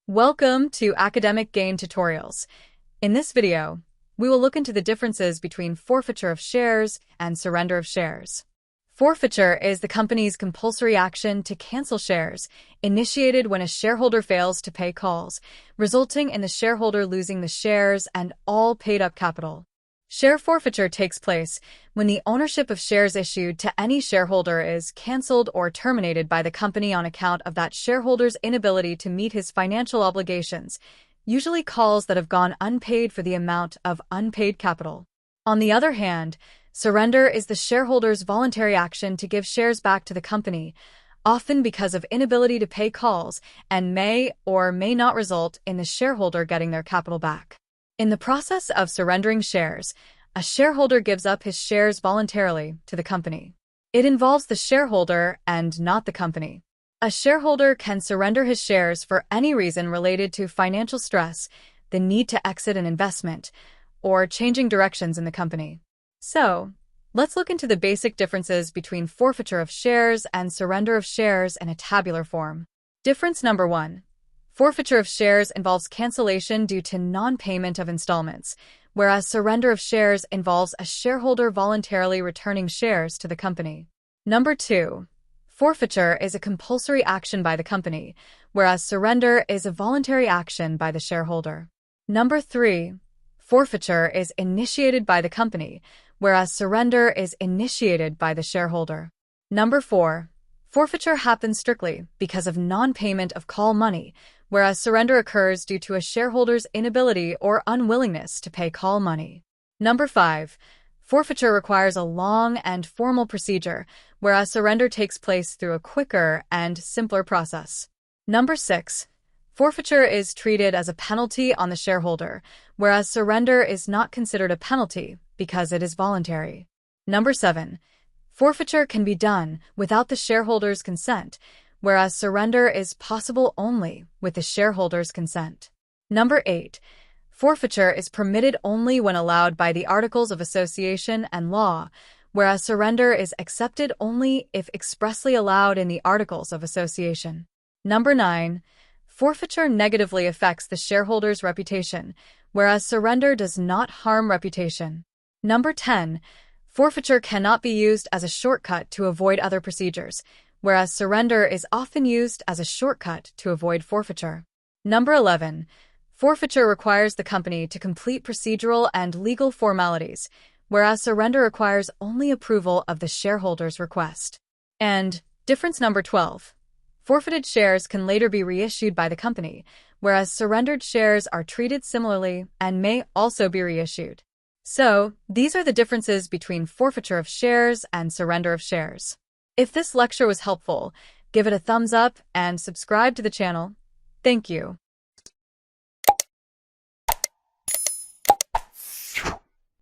Welcome to Academic Gain Tutorials. In this video, we will look into the differences between forfeiture of shares and surrender of shares. Forfeiture is the company's compulsory action to cancel shares, initiated when a shareholder fails to pay calls, resulting in the shareholder losing the shares and all paid-up capital. Share forfeiture takes place when the ownership of shares issued to any shareholder is canceled or terminated by the company on account of that shareholder's inability to meet his financial obligations, usually calls that have gone unpaid for the amount of unpaid capital. On the other hand, surrender is the shareholder's voluntary action to give shares back to the company, often because of inability to pay calls, and may or may not result in the shareholder getting their capital back. In the process of surrendering shares, a shareholder gives up his shares voluntarily to the company. It involves the shareholder and not the company. A shareholder can surrender his shares for any reason related to financial stress, the need to exit an investment, or changing directions in the company. So, let's look into the basic differences between forfeiture of shares and surrender of shares in a tabular form. Difference number 1. Forfeiture of shares involves cancellation due to non-payment of installments, whereas surrender of shares involves a shareholder voluntarily returning shares to the company. Number 2. Forfeiture is a compulsory action by the company, whereas surrender is a voluntary action by the shareholder. Number 3. Forfeiture is initiated by the company, whereas surrender is initiated by the shareholder. Number 4. Forfeiture happens strictly because of non-payment of call money, whereas surrender occurs due to a shareholder's inability or unwillingness to pay call money. Number 5. Forfeiture requires a long and formal procedure, whereas surrender takes place through a quicker and simpler process. Number 6. Forfeiture is treated as a penalty on the shareholder, whereas surrender is not considered a penalty because it is voluntary. Number 7. Forfeiture can be done without the shareholder's consent, whereas surrender is possible only with the shareholder's consent. Number 8. Forfeiture is permitted only when allowed by the Articles of Association and law, whereas surrender is accepted only if expressly allowed in the Articles of Association. Number 9. Forfeiture negatively affects the shareholder's reputation, whereas surrender does not harm reputation. Number 10. Forfeiture cannot be used as a shortcut to avoid other procedures, whereas surrender is often used as a shortcut to avoid forfeiture. Number 11. Forfeiture requires the company to complete procedural and legal formalities, whereas surrender requires only approval of the shareholder's request. And difference number 12. Forfeited shares can later be reissued by the company, whereas surrendered shares are treated similarly and may also be reissued. So, these are the differences between forfeiture of shares and surrender of shares. If this lecture was helpful, give it a thumbs up and subscribe to the channel. Thank you.